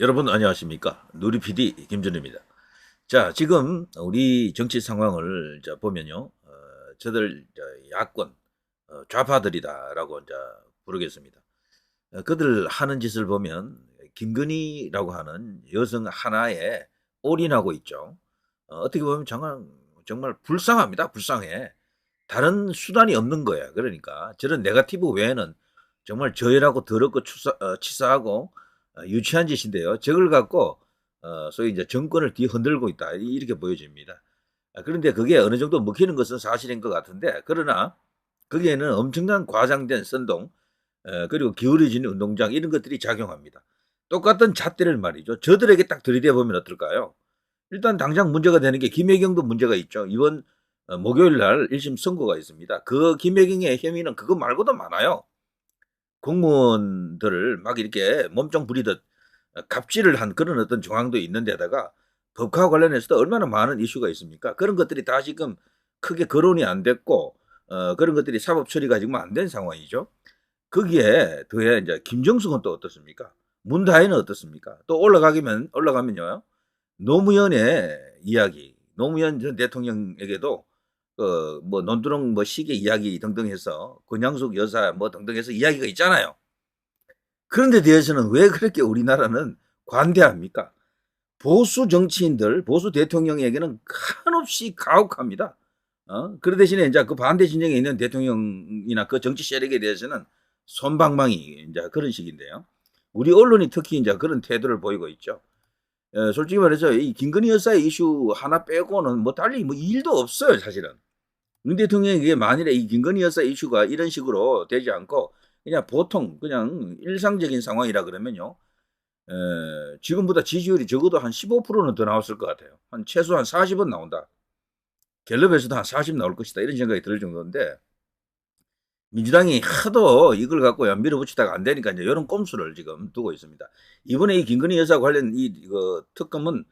여러분 안녕하십니까? 누리 PD 김준입니다. 자, 지금 우리 정치 상황을 보면요, 저들 야권 좌파들이다라고 부르겠습니다. 그들 하는 짓을 보면 김건희라고 하는 여성 하나에 올인하고 있죠. 어떻게 보면 정말 불쌍합니다. 불쌍해. 다른 수단이 없는 거야. 그러니까 저런 네거티브 외에는 정말 저열하고 더럽고 치사하고 유치한 짓인데요. 저걸 갖고 소위 이제 정권을 뒤흔들고 있다 이렇게 보여집니다. 그런데 그게 어느 정도 먹히는 것은 사실인 것 같은데, 그러나 거기에는 엄청난 과장된 선동, 그리고 기울어진 운동장 이런 것들이 작용합니다. 똑같은 잣대를 말이죠. 저들에게 딱 들이대 보면 어떨까요? 일단 당장 문제가 되는 게 김혜경도 문제가 있죠. 이번 목요일 날 1심 선고가 있습니다. 그 김혜경의 혐의는 그거 말고도 많아요. 공무원들을 막 이렇게 몸종 부리듯 갑질을 한 그런 어떤 정황도 있는데다가 법과 관련해서도 얼마나 많은 이슈가 있습니까? 그런 것들이 다 지금 크게 거론이 안 됐고, 그런 것들이 사법 처리가 지금 안 된 상황이죠. 거기에 더해 이제 김정숙은 또 어떻습니까? 문다혜는 어떻습니까? 또 올라가면요. 노무현의 이야기, 노무현 전 대통령에게도 뭐 논두렁 뭐 시계 이야기 등등 해서 권양숙 여사 뭐 등등 해서 이야기가 있잖아요. 그런데 대해서는 왜 그렇게 우리나라는 관대합니까? 보수 정치인들, 보수 대통령에게는 한없이 가혹합니다. 그 대신에 이제 그 반대 진영에 있는 대통령이나 그 정치 세력에 대해서는 손방망이 이제 그런 식인데요. 우리 언론이 특히 이제 그런 태도를 보이고 있죠. 솔직히 말해서 이 김건희 여사의 이슈 하나 빼고는 뭐 달리 뭐 일도 없어요, 사실은. 윤 대통령에게 만일에 이 김건희 여사 이슈가 이런 식으로 되지 않고 그냥 보통 그냥 일상적인 상황이라 그러면요. 지금보다 지지율이 적어도 한 15%는 더 나왔을 것 같아요. 한 최소한 40은 나온다. 갤럽에서도 한 40 나올 것이다. 이런 생각이 들 정도인데, 민주당이 하도 이걸 갖고 밀어붙이다가 안 되니까 이제 이런 꼼수를 지금 두고 있습니다. 이번에 이 김건희 여사 관련 이거 특검은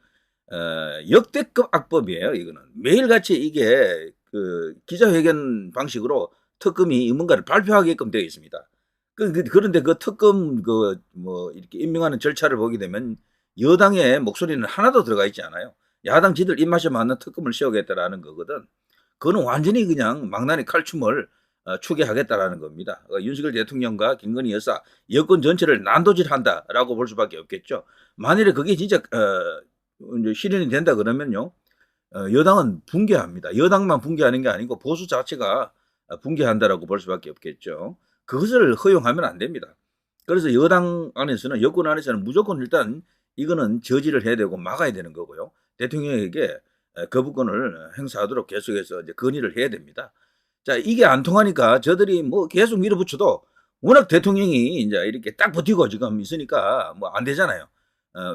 역대급 악법이에요. 이거는 매일같이 이게 그 기자회견 방식으로 특검이 뭔가를 발표하게끔 되어 있습니다. 그런데 그 특검 그 뭐 이렇게 임명하는 절차를 보게 되면 여당의 목소리는 하나도 들어가 있지 않아요. 야당 지들 입맛에 맞는 특검을 세우겠다라는 거거든. 그거는 완전히 그냥 망나니 칼춤을 추계하겠다라는 겁니다. 윤석열 대통령과 김건희 여사 여권 전체를 난도질한다라고 볼 수밖에 없겠죠. 만일에 그게 진짜 이제 실현이 된다 그러면요, 여당은 붕괴합니다. 여당만 붕괴하는 게 아니고 보수 자체가 붕괴한다라고 볼 수밖에 없겠죠. 그것을 허용하면 안 됩니다. 그래서 여당 안에서는, 여권 안에서는 무조건 일단 이거는 저지를 해야 되고 막아야 되는 거고요. 대통령에게 거부권을 행사하도록 계속해서 이제 건의를 해야 됩니다. 자, 이게 안 통하니까 저들이 뭐 계속 밀어붙여도 워낙 대통령이 이제 이렇게 딱 버티고 지금 있으니까 뭐 안 되잖아요.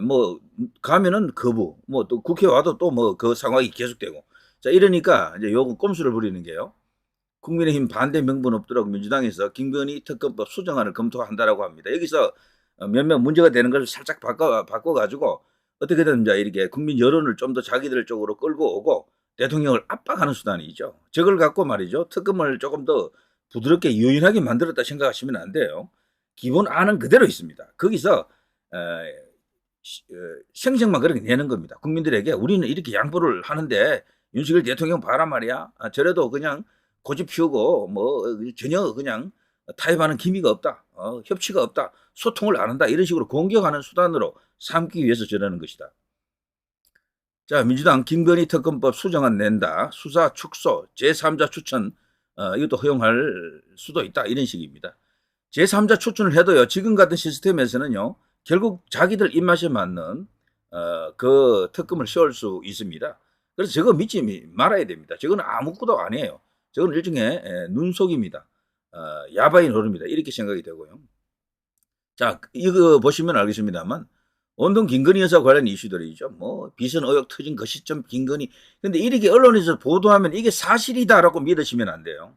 뭐 가면은 거부, 뭐 또 국회 와도 또 뭐 그 상황이 계속되고. 자, 이러니까 이제 요거 꼼수를 부리는 게요. 국민의힘 반대 명분 없도록 민주당에서 김건희 특검법 수정안을 검토한다라고 합니다. 여기서 몇몇 문제가 되는 것을 살짝 바꿔가지고 어떻게든 이제 이렇게 국민 여론을 좀 더 자기들 쪽으로 끌고 오고 대통령을 압박하는 수단이죠. 저걸 갖고 말이죠. 특검을 조금 더 부드럽게 유연하게 만들었다 생각하시면 안 돼요. 기본 안은 그대로 있습니다. 거기서 생색만 그렇게 내는 겁니다. 국민들에게 우리는 이렇게 양보를 하는데 윤석열 대통령 봐라 말이야. 저래도 그냥 고집 피우고 뭐 전혀 그냥 타협하는 기미가 없다. 협치가 없다. 소통을 안 한다. 이런 식으로 공격하는 수단으로 삼기 위해서 저러는 것이다. 자, 민주당 김건희 특검법 수정안 낸다. 수사 축소, 제3자 추천 이것도 허용할 수도 있다. 이런 식입니다. 제3자 추천을 해도요. 지금 같은 시스템에서는요. 결국 자기들 입맛에 맞는 그 특검을 세울 수 있습니다. 그래서 저거 믿지 말아야 됩니다. 저거는 아무것도 아니에요. 저건 일종의 눈속입니다. 야바이 노름이다. 이렇게 생각이 되고요. 자, 이거 보시면 알겠습니다만 온통 김건희 여사 관련 이슈들이죠. 뭐 비선 의혹 터진 그 시점 김건희. 근데 이렇게 언론에서 보도하면 이게 사실이다라고 믿으시면 안 돼요.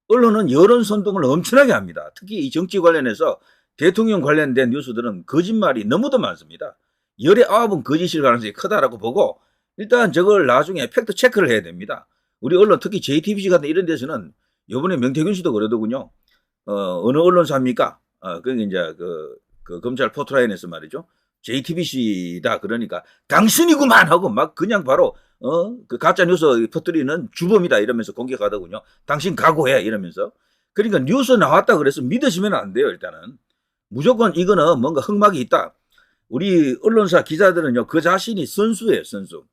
언론은 여론 선동을 엄청나게 합니다. 특히 이 정치 관련해서 대통령 관련된 뉴스들은 거짓말이 너무도 많습니다. 열의 9은 거짓일 가능성이 크다라고 보고 일단 저걸 나중에 팩트 체크를 해야 됩니다. 우리 언론 특히 JTBC 같은 이런 데서는 요번에 명태균 씨도 그러더군요. 어느 언론사입니까? 그게 이제 그 검찰 포트라인에서 말이죠. JTBC다 그러니까 당신이구만 하고 막 그냥 바로 그 가짜 뉴스 퍼뜨리는 주범이다 이러면서 공격하더군요. 당신 각오해 이러면서. 그러니까 뉴스 나왔다 그래서 믿으시면 안 돼요. 일단은 무조건 이거는 뭔가 흑막이 있다. 우리 언론사 기자들은요 그 자신이 선수예요. 선수.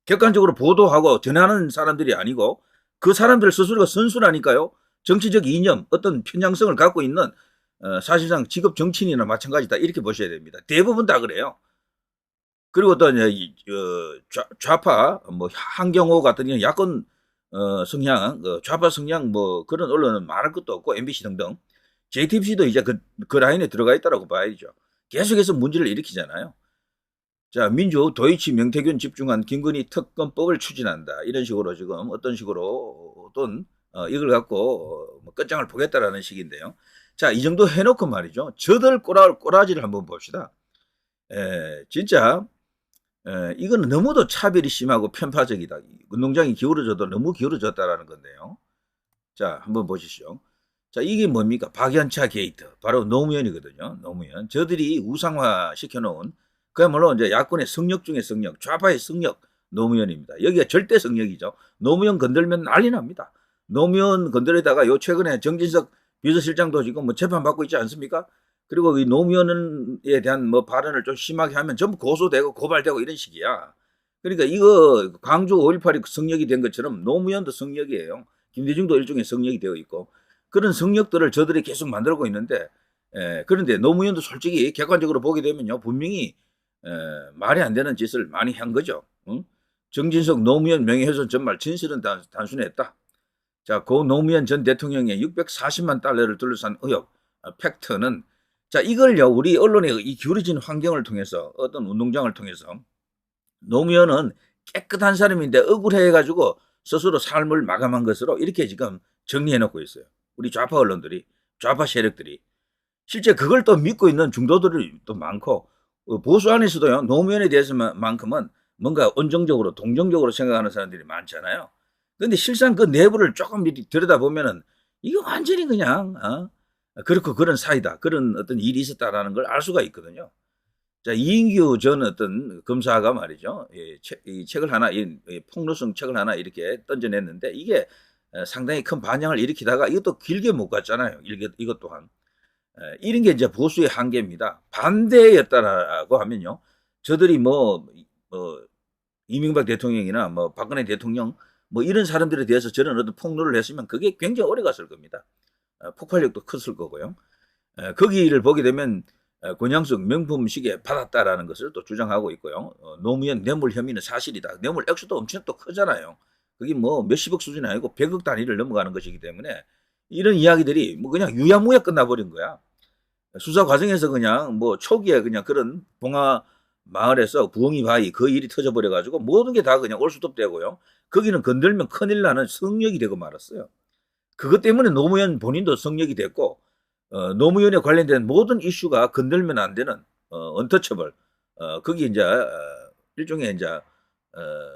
객관적으로 보도하고 전하는 사람들이 아니고 그 사람들 스스로가 선수라니까요. 정치적 이념, 어떤 편향성을 갖고 있는 사실상 직업 정치인이나 마찬가지다 이렇게 보셔야 됩니다. 대부분 다 그래요. 그리고 또 좌파 뭐 한경호 같은 야권 성향, 좌파 성향 뭐 그런 언론은 말할 것도 없고 MBC 등등 JTBC도 이제 그 라인에 들어가 있다라고 봐야죠. 계속해서 문제를 일으키잖아요. 자, 민주 도이치 명태균 집중한 김건희 특검법을 추진한다. 이런 식으로 지금 어떤 식으로 어떤 이걸 갖고 끝장을 보겠다라는 식인데요. 자, 이 정도 해놓고 말이죠. 저들 꼬라지를 한번 봅시다. 진짜 이거는 너무도 차별이 심하고 편파적이다. 운동장이 기울어져도 너무 기울어졌다라는 건데요. 자, 한번 보시죠. 자, 이게 뭡니까? 박연차 게이트. 바로 노무현이거든요. 노무현. 저들이 우상화 시켜놓은 그야말로 이제 야권의 성역 중의 성역, 좌파의 성역, 노무현입니다. 여기가 절대 성역이죠. 노무현 건들면 난리 납니다. 노무현 건드리다가 요 최근에 정진석 비서실장도 지금 뭐 재판받고 있지 않습니까? 그리고 이 노무현에 대한 뭐 발언을 좀 심하게 하면 전부 고소되고 고발되고 이런 식이야. 그러니까 이거 광주 5.18이 성역이 된 것처럼 노무현도 성역이에요. 김대중도 일종의 성역이 되어 있고 그런 성역들을 저들이 계속 만들고 있는데 그런데 노무현도 솔직히 객관적으로 보게 되면요. 분명히 말이 안 되는 짓을 많이 한 거죠. 응? 정진석 노무현 명예훼손 전말 진실은 단순했다. 자, 고 노무현 전 대통령의 640만 달러를 둘러싼 의혹, 팩트는 자 이걸요 우리 언론의 이 기울어진 환경을 통해서 어떤 운동장을 통해서 노무현은 깨끗한 사람인데 억울해가지고 스스로 삶을 마감한 것으로 이렇게 지금 정리해놓고 있어요. 우리 좌파 언론들이 좌파 세력들이 실제 그걸 또 믿고 있는 중도들이 또 많고 보수 안에서도요 노무현에 대해서만큼은 뭔가 온정적으로 동정적으로 생각하는 사람들이 많잖아요. 근데 실상 그 내부를 조금 들여다보면은 이거 완전히 그냥 그렇고 그런 사이다. 그런 어떤 일이 있었다라는 걸 알 수가 있거든요. 자, 이인규 전 어떤 검사가 말이죠. 이 책을 하나, 이 폭로성 책을 하나 이렇게 던져냈는데 이게 상당히 큰 반향을 일으키다가 이것도 길게 못 갔잖아요. 이것 또한. 이런 게 이제 보수의 한계입니다. 반대였다라고 하면요. 저들이 이명박 대통령이나 뭐 박근혜 대통령 뭐 이런 사람들에 대해서 저런 어떤 폭로를 했으면 그게 굉장히 오래 갔을 겁니다. 폭발력도 컸을 거고요. 거기를 보게 되면 권양숙 명품 시계 받았다라는 것을 또 주장하고 있고요. 노무현 뇌물 혐의는 사실이다. 뇌물 액수도 엄청 또 크잖아요. 그게 뭐 몇십억 수준이 아니고 100억 단위를 넘어가는 것이기 때문에 이런 이야기들이 뭐 그냥 유야무야 끝나버린 거야. 수사 과정에서 그냥 뭐 초기에 그냥 그런 봉화 마을에서 부엉이 바위 그 일이 터져버려가지고 모든 게 다 그냥 올수톱되고요. 거기는 건들면 큰일 나는 성역이 되고 말았어요. 그것 때문에 노무현 본인도 성역이 됐고 노무현에 관련된 모든 이슈가 건들면 안 되는 언터처블 거기 이제 일종의 이제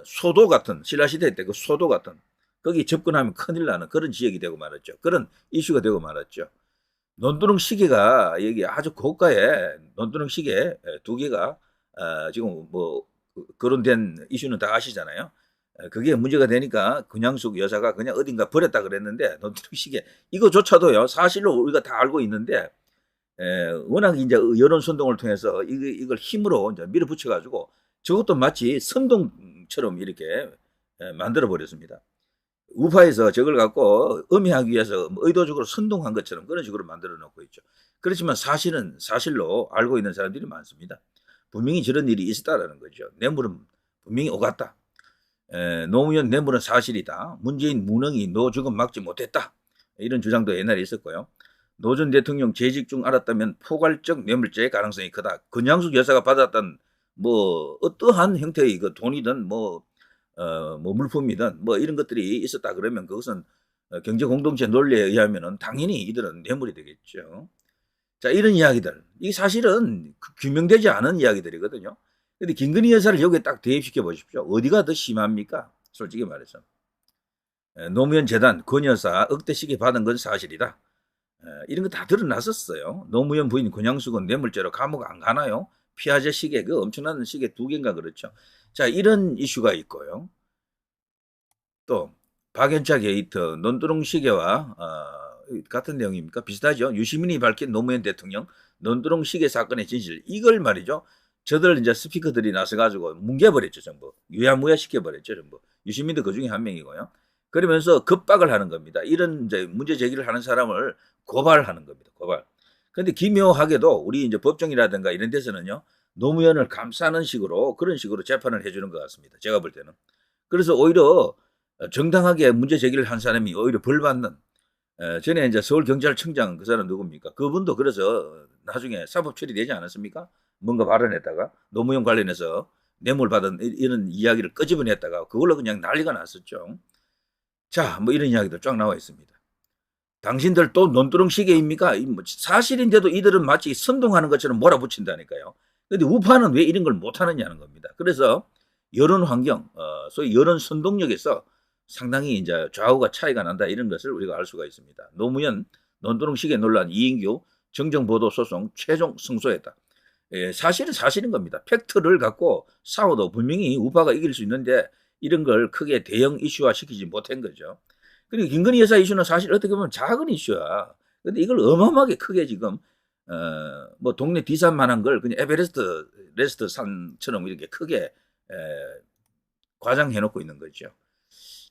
소도 같은 신라시대 때 그 소도 같은 거기 접근하면 큰일 나는 그런 지역이 되고 말았죠. 그런 이슈가 되고 말았죠. 논두렁 시계가 여기 아주 고가의 논두렁 시계 두 개가 지금 뭐 거론된 이슈는 다 아시잖아요. 그게 문제가 되니까 권양숙 여사가 그냥 어딘가 버렸다 그랬는데 논두렁 시계 이거조차도요 사실로 우리가 다 알고 있는데 워낙 이제 여론 선동을 통해서 이걸 힘으로 이제 밀어붙여 가지고 저것도 마치 선동처럼 이렇게 만들어 버렸습니다. 우파에서 저걸 갖고 음해하기 위해서 의도적으로 선동한 것처럼 그런 식으로 만들어 놓고 있죠. 그렇지만 사실은 사실로 알고 있는 사람들이 많습니다. 분명히 저런 일이 있었다라는 거죠. 뇌물은 분명히 오갔다. 노무현 뇌물은 사실이다. 문재인 무능이 노 죽음 막지 못했다. 이런 주장도 옛날에 있었고요. 노 전 대통령 재직 중 알았다면 포괄적 뇌물죄의 가능성이 크다. 권양숙 여사가 받았던 뭐 어떠한 형태의 그 돈이든 뭐 물품이든 뭐 이런 것들이 있었다 그러면 그것은 경제 공동체 논리에 의하면은 당연히 이들은 뇌물이 되겠죠. 자, 이런 이야기들. 이 사실은 규명되지 않은 이야기들이거든요. 근데 김건희 여사를 여기에 딱 대입시켜 보십시오. 어디가 더 심합니까? 솔직히 말해서. 노무현 재단 권 여사 억대 시계 받은 건 사실이다. 이런 거 다 드러났었어요. 노무현 부인 권양숙은 뇌물죄로 감옥 안 가나요? 피아제 시계, 그 엄청난 시계 2개인가 그렇죠. 자, 이런 이슈가 있고요. 또 박연차 게이트, 논두렁 시계와 같은 내용입니까? 비슷하죠. 유시민이 밝힌 노무현 대통령 논두렁 시계 사건의 진실. 이걸 말이죠. 저들 이제 스피커들이 나서가지고 뭉개버렸죠, 전부. 유야무야 시켜버렸죠, 전부. 유시민도 그 중에 한 명이고요. 그러면서 급박을 하는 겁니다. 이런 이제 문제 제기를 하는 사람을 고발하는 겁니다. 고발. 근데 기묘하게도 우리 이제 법정이라든가 이런 데서는요, 노무현을 감싸는 식으로 그런 식으로 재판을 해주는 것 같습니다. 제가 볼 때는. 그래서 오히려 정당하게 문제 제기를 한 사람이 오히려 벌 받는, 전에 이제 서울경찰청장 그 사람 누굽니까? 그분도 그래서 나중에 사법 처리되지 않았습니까? 뭔가 발언했다가 노무현 관련해서 뇌물 받은 이런 이야기를 끄집어냈다가 그걸로 그냥 난리가 났었죠. 자, 뭐 이런 이야기도 쫙 나와 있습니다. 당신들 또 논두렁 시계입니까? 뭐 사실인데도 이들은 마치 선동하는 것처럼 몰아붙인다니까요. 근데 우파는 왜 이런 걸 못하느냐는 겁니다. 그래서 여론 환경, 소위 여론 선동력에서 상당히 이제 좌우가 차이가 난다 이런 것을 우리가 알 수가 있습니다. 노무현 논두렁 시계 논란 이인규 정정보도 소송 최종 승소했다. 예, 사실은 사실인 겁니다. 팩트를 갖고 싸워도 분명히 우파가 이길 수 있는데 이런 걸 크게 대형 이슈화 시키지 못한 거죠. 그리고 김건희 여사 이슈는 사실 어떻게 보면 작은 이슈야. 근데 이걸 어마어마하게 크게 지금 뭐 동네 디산만한 걸 그냥 에베레스트 산처럼 이렇게 크게 과장해놓고 있는 거죠.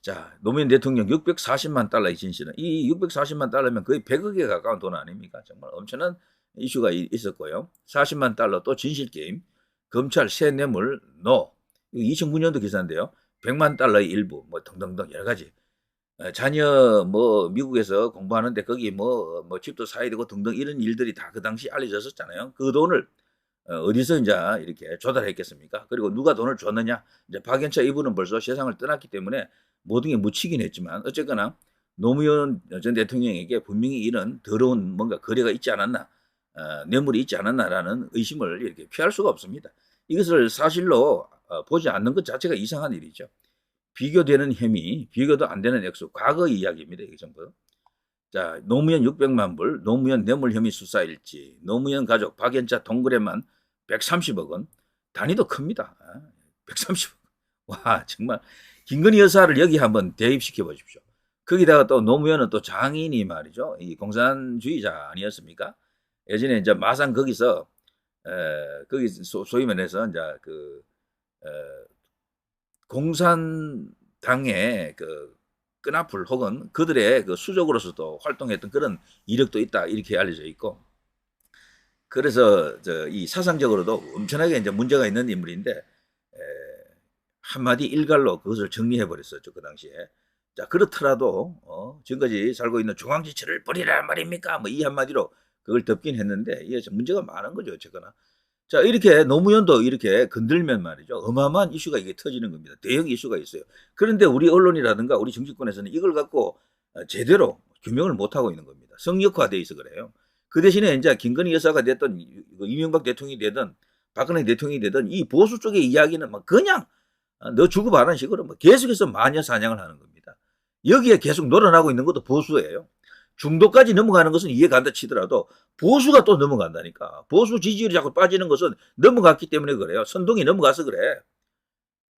자, 노무현 대통령 640만 달러의 진실은 이 640만 달러면 거의 100억에 가까운 돈 아닙니까? 정말 엄청난 이슈가 있었고요. 40만 달러 또 진실 게임, 검찰 새 뇌물 노, 2009년도 기사인데요. 100만 달러의 일부 뭐 등등등 여러 가지. 자녀 뭐 미국에서 공부하는데 거기 뭐 집도 사야 되고 등등 이런 일들이 다 그 당시 알려졌었잖아요. 그 돈을 어디서 이제 이렇게 조달했겠습니까? 그리고 누가 돈을 줬느냐? 이제 박연차 이분은 벌써 세상을 떠났기 때문에 모든 게 묻히긴 했지만 어쨌거나 노무현 전 대통령에게 분명히 이런 더러운 뭔가 거래가 있지 않았나, 뇌물이 있지 않았나라는 의심을 이렇게 피할 수가 없습니다. 이것을 사실로 보지 않는 것 자체가 이상한 일이죠. 비교되는 혐의, 비교도 안 되는 액수, 과거 이야기입니다. 이게 전부. 자, 노무현 600만 불, 노무현 뇌물 혐의 수사 일지, 노무현 가족 박연차 동거래만 130억 원, 단위도 큽니다. 130억. 와, 정말 김건희 여사를 여기 한번 대입시켜 보십시오. 거기다가 또 노무현은 또 장인이 말이죠. 이 공산주의자 아니었습니까? 예전에 이제 마산 거기서 거기 소위 말해서 이제 그 공산당의 그 끈앞을 혹은 그들의 그 수족으로서도 활동했던 그런 이력도 있다 이렇게 알려져 있고, 그래서 이 사상적으로도 엄청나게 이제 문제가 있는 인물인데 한마디 일갈로 그것을 정리해 버렸었죠 그 당시에. 자, 그렇더라도 지금까지 살고 있는 중앙지체를 버리란 말입니까? 뭐 이 한마디로 그걸 덮긴 했는데 이게 문제가 많은 거죠 어쨌거나. 자, 이렇게 노무현도 이렇게 건들면 말이죠. 어마어마한 이슈가 이게 터지는 겁니다. 대형 이슈가 있어요. 그런데 우리 언론이라든가 우리 정치권에서는 이걸 갖고 제대로 규명을 못하고 있는 겁니다. 성역화되어 있어 그래요. 그 대신에 이제 김건희 여사가 됐든 이명박 대통령이 되든 박근혜 대통령이 되든 이 보수 쪽의 이야기는 막 그냥 너 주고 바라는 식으로 뭐 계속해서 마녀 사냥을 하는 겁니다. 여기에 계속 놀아나고 있는 것도 보수예요. 중도까지 넘어가는 것은 이해간다 치더라도 보수가 또 넘어간다니까. 보수 지지율이 자꾸 빠지는 것은 넘어갔기 때문에 그래요. 선동이 넘어가서 그래.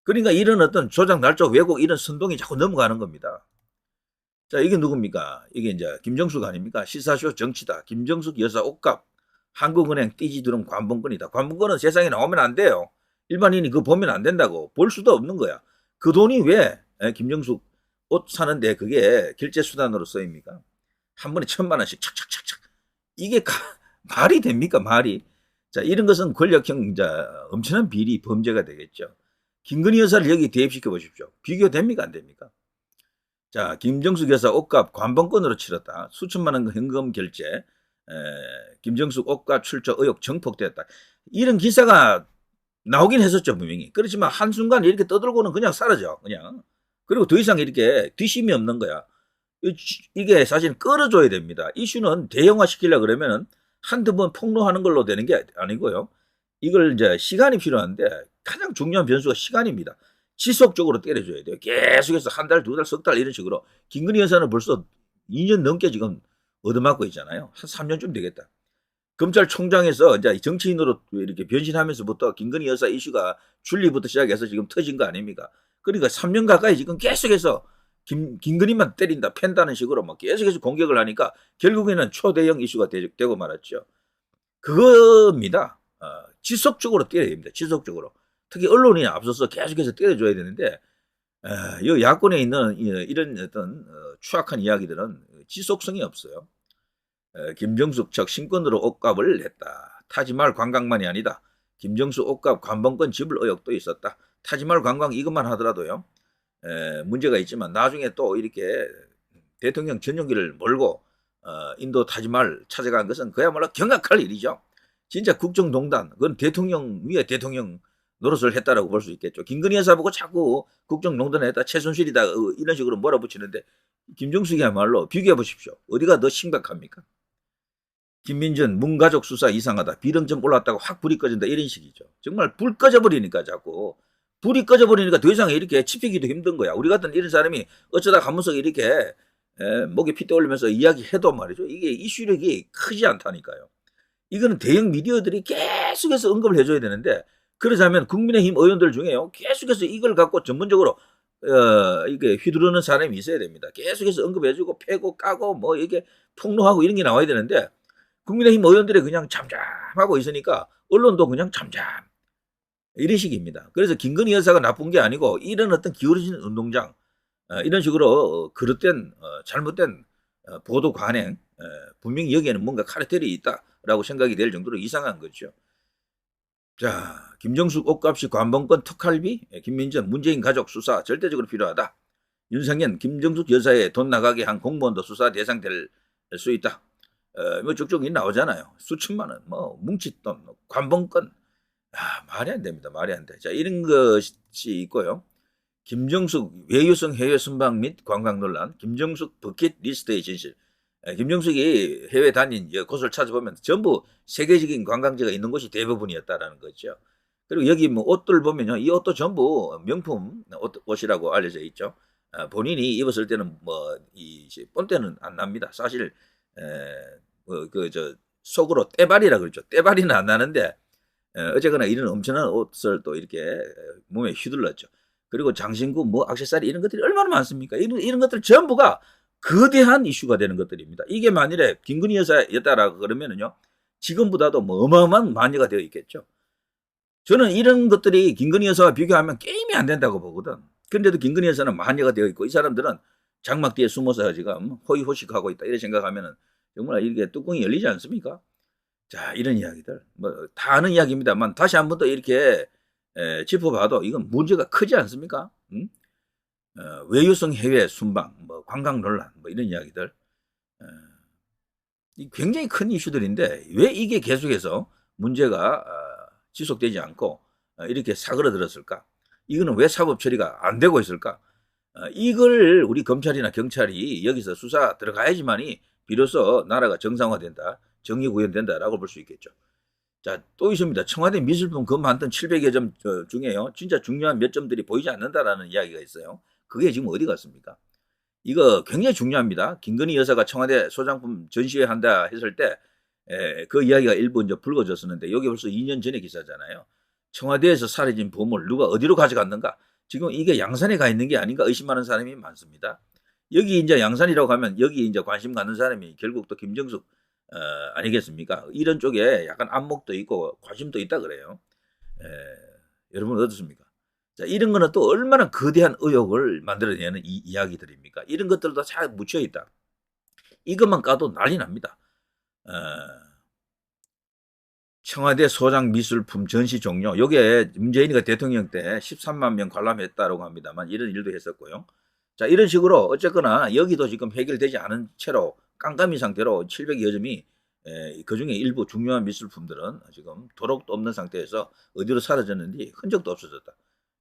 그러니까 이런 어떤 조작, 날조, 왜곡 이런 선동이 자꾸 넘어가는 겁니다. 자, 이게 누굽니까? 이게 이제 김정숙 아닙니까? 시사쇼 정치다. 김정숙 여사 옷값. 한국은행 띠지드럼 관본권이다. 관본권은 세상에 나오면 안 돼요. 일반인이 그거 보면 안 된다고. 볼 수도 없는 거야. 그 돈이 왜 김정숙 옷 사는데 그게 결제수단으로 쓰입니까? 한 번에 1,000만 원씩 착착착착. 이게 말이 됩니까? 말이. 자, 이런 것은 권력형 엄청난 비리 범죄가 되겠죠. 김건희 여사를 여기 대입시켜 보십시오. 비교됩니까? 안 됩니까? 자, 김정숙 여사 옷값 관본권으로 치렀다. 수천만 원 현금 결제. 김정숙 옷값 출처 의혹 정폭됐다. 이런 기사가 나오긴 했었죠, 분명히. 그렇지만 한순간 이렇게 떠들고는 그냥 사라져. 그냥. 그리고 더 이상 이렇게 뒷심이 없는 거야. 이게 사실 끌어줘야 됩니다. 이슈는 대형화 시키려고 그러면은 한두 번 폭로하는 걸로 되는 게 아니고요. 이걸 이제 시간이 필요한데 가장 중요한 변수가 시간입니다. 지속적으로 때려줘야 돼요. 계속해서 한 달, 두 달, 석 달 이런 식으로. 김건희 여사는 벌써 2년 넘게 지금 얻어맞고 있잖아요. 한 3년쯤 되겠다. 검찰총장에서 이제 정치인으로 이렇게 변신하면서부터 김건희 여사 이슈가 줄리부터 시작해서 지금 터진 거 아닙니까? 그러니까 3년 가까이 지금 계속해서 김건희만 때린다, 팬다는 식으로 막 계속해서 공격을 하니까 결국에는 초대형 이슈가 되고 말았죠. 그겁니다. 지속적으로 때려야 됩니다. 지속적으로. 특히 언론이 앞서서 계속해서 때려줘야 되는데, 이 야권에 있는 이런 어떤 추악한 이야기들은 지속성이 없어요. 김정숙 측 신권으로 옷값을 냈다. 타지말 관광만이 아니다. 김정숙 옷값 관봉권 지불 의혹도 있었다. 타지말 관광 이것만 하더라도요. 문제가 있지만 나중에 또 이렇게 대통령 전용기를 몰고 인도 타지말 찾아간 것은 그야말로 경악할 일이죠. 진짜 국정농단, 그건 대통령 위에 대통령 노릇을 했다라고 볼 수 있겠죠. 김건희 여사 보고 자꾸 국정농단을 했다, 최순실이다 이런 식으로 몰아붙이는데 김정숙이야말로 비교해 보십시오. 어디가 더 심각합니까? 김민전 문가족 수사 이상하다. 비령점 올랐다고 확 불이 꺼진다. 이런 식이죠. 정말 불 꺼져버리니까 자꾸. 불이 꺼져버리니까 더 이상 이렇게 지피기도 힘든 거야. 우리 같은 이런 사람이 어쩌다 한문석 이렇게 목에 핏대 올리면서 이야기해도 말이죠. 이게 이슈력이 크지 않다니까요. 이거는 대형 미디어들이 계속해서 언급을 해줘야 되는데, 그러자면 국민의힘 의원들 중에요. 계속해서 이걸 갖고 전문적으로 이게 휘두르는 사람이 있어야 됩니다. 계속해서 언급해주고 패고 까고 뭐 이게 폭로하고 이런 게 나와야 되는데, 국민의힘 의원들이 그냥 잠잠하고 있으니까 언론도 그냥 잠잠 이런 식입니다. 그래서 김건희 여사가 나쁜 게 아니고 이런 어떤 기울어진 운동장 이런 식으로 그릇된 잘못된 보도 관행, 분명히 여기에는 뭔가 카르텔이 있다라고 생각이 될 정도로 이상한 거죠. 자, 김정숙 옷값이 관봉권 특활비, 김민전 문재인 가족 수사 절대적으로 필요하다. 윤상현 김정숙 여사의 돈 나가게 한 공무원도 수사 대상 될 수 있다. 뭐 쭉쭉 나오잖아요. 수천만 원, 뭐 뭉칫돈, 관봉권. 말이 안 됩니다. 말이 안 돼. 자, 이런 것이 있고요. 김정숙 외유성 해외 순방 및 관광 논란, 김정숙 버킷리스트의 진실. 김정숙이 해외 다닌 곳을 찾아보면 전부 세계적인 관광지가 있는 곳이 대부분이었다라는 거죠. 그리고 여기 뭐 옷들 보면요, 이 옷도 전부 명품 옷이라고 알려져 있죠. 본인이 입었을 때는 뭐 이 본때는 안 납니다. 사실 속으로 때발이라 그러죠. 때발이는 안 나는데 어쨌거나 이런 엄청난 옷을 또 이렇게 몸에 휘둘렀죠. 그리고 장신구 뭐 액세서리 이런 것들이 얼마나 많습니까? 이런 것들 전부가 거대한 이슈가 되는 것들입니다. 이게 만일에 김건희 여사였다라고 그러면은요, 지금보다도 뭐 어마어마한 만여가 되어 있겠죠. 저는 이런 것들이 김건희 여사와 비교하면 게임이 안 된다고 보거든. 그런데도 김건희 여사는 만여가 되어 있고 이 사람들은 장막 뒤에 숨어서 지금 호의호식하고 있다 이렇게 생각하면은 정말 이게 뚜껑이 열리지 않습니까? 자, 이런 이야기들 뭐 다 아는 이야기입니다만 다시 한 번 더 이렇게 짚어봐도 이건 문제가 크지 않습니까? 외유성 해외 순방, 뭐 관광 논란, 뭐 이런 이야기들 굉장히 큰 이슈들인데 왜 이게 계속해서 문제가 지속되지 않고 이렇게 사그러들었을까? 이거는 왜 사법 처리가 안 되고 있을까? 이걸 우리 검찰이나 경찰이 여기서 수사 들어가야지만이 비로소 나라가 정상화된다, 정의 구현된다라고 볼 수 있겠죠. 자, 또 있습니다. 청와대 미술품 그 많던 700여 점 중에요, 진짜 중요한 몇 점들이 보이지 않는다라는 이야기가 있어요. 그게 지금 어디 갔습니까? 이거 굉장히 중요합니다. 김건희 여사가 청와대 소장품 전시회 한다 했을 때 그 이야기가 일부 이제 불거졌었는데 여기 벌써 2년 전의 기사잖아요. 청와대에서 사라진 보물 누가 어디로 가져갔는가? 지금 이게 양산에 가 있는 게 아닌가 의심하는 사람이 많습니다. 여기 이제 양산이라고 하면 여기 이제 관심 갖는 사람이 결국 또 김정숙 아니겠습니까? 이런 쪽에 약간 안목도 있고 관심도 있다 그래요. 여러분 어떻습니까? 자, 이런 거는 또 얼마나 거대한 의혹을 만들어내는 이야기들입니까? 이런 것들도 잘 묻혀있다. 이것만 까도 난리 납니다. 청와대 소장 미술품 전시 종료. 요게 문재인이가 대통령 때 13만 명 관람했다고 합니다만 이런 일도 했었고요. 자, 이런 식으로 어쨌거나 여기도 지금 해결되지 않은 채로 깜깜이 상태로 700여 점이 그중에 일부 중요한 미술품들은 지금 도록도 없는 상태에서 어디로 사라졌는지 흔적도 없어졌다.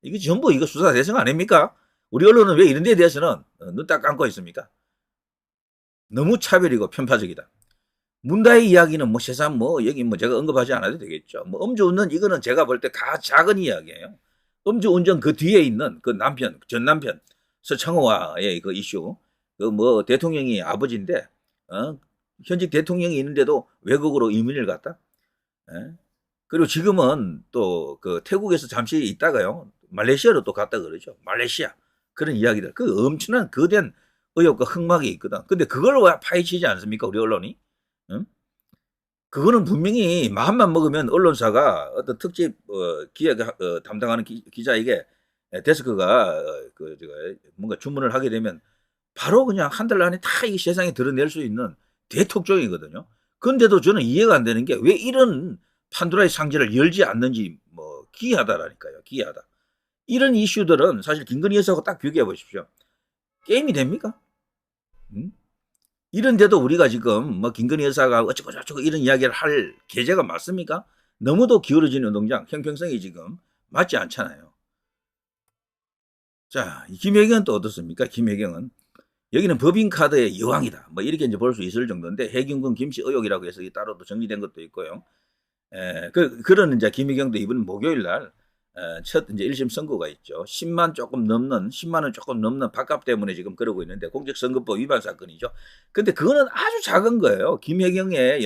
이게 전부 이거 수사 대상 아닙니까? 우리 언론은 왜 이런 데에 대해서는 눈 딱 감고 있습니까? 너무 차별이고 편파적이다. 문다의 이야기는 뭐 세상 뭐 여기 뭐 제가 언급하지 않아도 되겠죠. 뭐 음주운전 이거는 제가 볼 때 다 작은 이야기예요. 음주운전 그 뒤에 있는 그 남편, 전 남편 서창호와의 그 이슈, 그 뭐 대통령이 아버지인데 현직 대통령이 있는데도 외국으로 이민을 갔다. 예? 그리고 지금은 또 그 태국에서 잠시 있다가요 말레이시아로 또 갔다 그러죠. 말레이시아 그런 이야기들 그 엄청난 거대한 의혹과 흑막이 있거든. 근데 그걸 왜 파헤치지 않습니까 우리 언론이? 응? 그거는 분명히 마음만 먹으면 언론사가 어떤 특집 기획 담당하는 기자에게 데스크가 뭔가 주문을 하게 되면 바로 그냥 한 달 안에 다 이 세상에 드러낼 수 있는 대톡종이거든요. 그런데도 저는 이해가 안 되는 게 왜 이런 판도라의 상자를 열지 않는지 뭐 기이하다라니까요. 기이하다. 이런 이슈들은 사실 김건희 여사하고 딱 비교해 보십시오. 게임이 됩니까? 음? 이런데도 우리가 지금 뭐 김건희 여사가 어쩌고 저쩌고 이런 이야기를 할 계제가 맞습니까? 너무도 기울어진 운동장 형평성이 지금 맞지 않잖아요. 자, 김혜경은 또 어떻습니까? 김혜경은 여기는 법인카드의 여왕이다. 뭐 이렇게 이제 볼 수 있을 정도인데 해경군 김씨 의혹이라고 해서 따로 또 정리된 것도 있고요. 그런 이제 김혜경도 이번 목요일 날 첫 이제 1심 선고가 있죠. 10만 원 조금 넘는 밥값 때문에 지금 그러고 있는데 공직선거법 위반 사건이죠. 근데 그거는 아주 작은 거예요. 김혜경에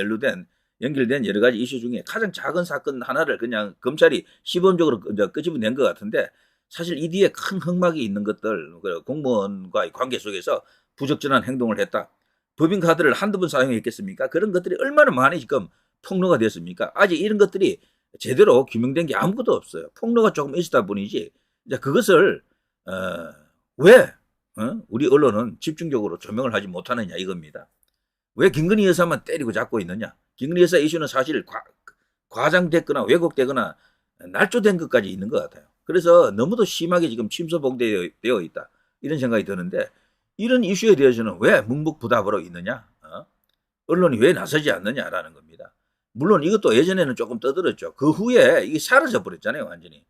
연결된 여러 가지 이슈 중에 가장 작은 사건 하나를 그냥 검찰이 시범적으로 끄집어낸 것 같은데 사실 이 뒤에 큰 흑막이 있는 것들, 공무원과의 관계 속에서 부적절한 행동을 했다. 법인카드를 한두 번 사용했겠습니까? 그런 것들이 얼마나 많이 지금 폭로가 됐습니까? 아직 이런 것들이 제대로 규명된 게 아무것도 없어요. 폭로가 조금 있었다 뿐이지. 이제 그것을 왜 우리 언론은 집중적으로 조명을 하지 못하느냐 이겁니다. 왜 김건희 여사만 때리고 잡고 있느냐? 김건희 여사 이슈는 사실 과장됐거나 왜곡되거나 날조된 것까지 있는 것 같아요. 그래서 너무도 심하게 지금 침소봉되어 있다. 이런 생각이 드는데 이런 이슈에 대해서는 왜 묵묵부답으로 있느냐? 언론이 왜 나서지 않느냐라는 겁니다. 물론 이것도 예전에는 조금 떠들었죠. 그 후에 이게 사라져 버렸잖아요, 완전히.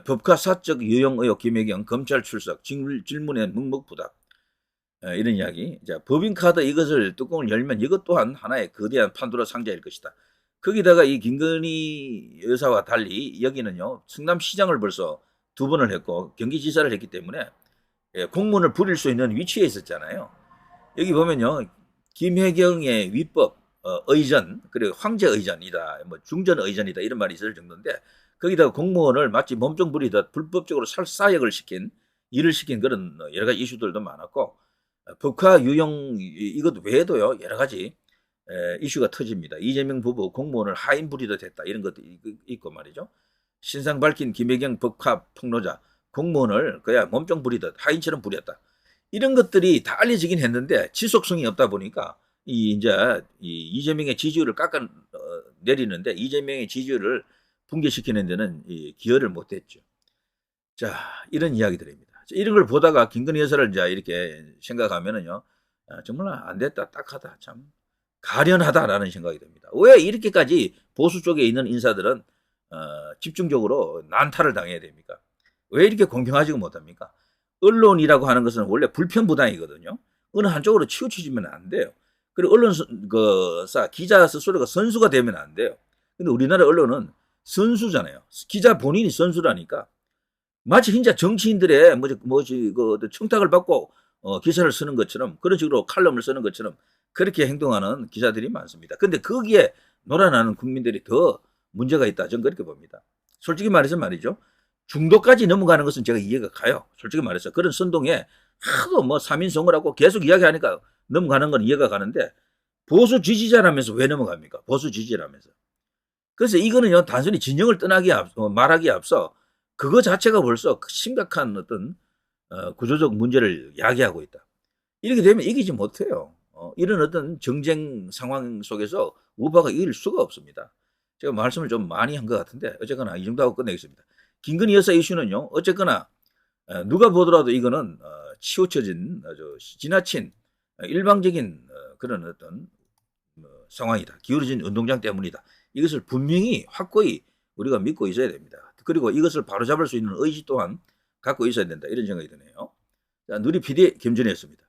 법카 사적 유용 의혹 김혜경 검찰 출석 질문에 묵묵부답 이런 이야기. 자, 법인카드 이것을 뚜껑을 열면 이것 또한 하나의 거대한 판도라 상자일 것이다. 거기다가 이 김건희 여사와 달리 여기는요 성남시장을 벌써 2번을 했고 경기지사를 했기 때문에 공무원을 부릴 수 있는 위치에 있었잖아요. 여기 보면요 김혜경의 위법 의전 그리고 황제 의전이다 뭐 중전 의전이다 이런 말이 있을 정도인데 거기다가 공무원을 마치 몸종 부리듯 불법적으로 사역을 시킨 일을 시킨 그런 여러 가지 이슈들도 많았고 법카 유용 이것 외에도요 여러 가지 이슈가 터집니다. 이재명 부부 공무원을 하인 부리듯 했다 이런 것도 있고 말이죠. 신상 밝힌 김혜경 법카 폭로자 공무원을 그야 몸종 부리듯 하인처럼 부렸다. 이런 것들이 다 알려지긴 했는데 지속성이 없다 보니까 이재명의 지지율을 깎아 내리는데 이재명의 지지율을 붕괴시키는 데는 기여를 못했죠. 자, 이런 이야기들입니다. 이런 걸 보다가 김건희 여사를 이제 이렇게 생각하면은요, 정말 안 됐다, 딱하다, 참 가련하다라는 생각이 듭니다. 왜 이렇게까지 보수 쪽에 있는 인사들은 집중적으로 난타를 당해야 됩니까? 왜 이렇게 공평하지 못합니까? 언론이라고 하는 것은 원래 불편부당이거든요. 어느 한쪽으로 치우치지면 안 돼요. 그리고 기자 스스로가 선수가 되면 안 돼요. 근데 우리나라 언론은 선수잖아요. 기자 본인이 선수라니까. 마치 진짜 정치인들의 청탁을 받고 기사를 쓰는 것처럼 그런 식으로 칼럼을 쓰는 것처럼 그렇게 행동하는 기자들이 많습니다. 근데 거기에 놀아나는 국민들이 더 문제가 있다. 저는 그렇게 봅니다. 솔직히 말해서 말이죠. 중도까지 넘어가는 것은 제가 이해가 가요. 솔직히 말해서 그런 선동에 하도 뭐 3인성을 하고 계속 이야기하니까 넘어가는 건 이해가 가는데 보수 지지자라면서 왜 넘어갑니까? 보수 지지라면서. 그래서 이거는요 단순히 진영을 말하기에 앞서 그거 자체가 벌써 심각한 어떤 구조적 문제를 야기하고 있다. 이렇게 되면 이기지 못해요. 이런 어떤 정쟁 상황 속에서 우파가 이길 수가 없습니다. 제가 말씀을 좀 많이 한 것 같은데 어쨌거나 이 정도 하고 끝내겠습니다. 김건희 여사 이슈는요. 어쨌거나 누가 보더라도 이거는 치우쳐진 지나친 일방적인 그런 어떤 상황이다. 기울어진 운동장 때문이다. 이것을 분명히 확고히 우리가 믿고 있어야 됩니다. 그리고 이것을 바로잡을 수 있는 의지 또한 갖고 있어야 된다. 이런 생각이 드네요. 자, 누리 PD 김준혜였습니다.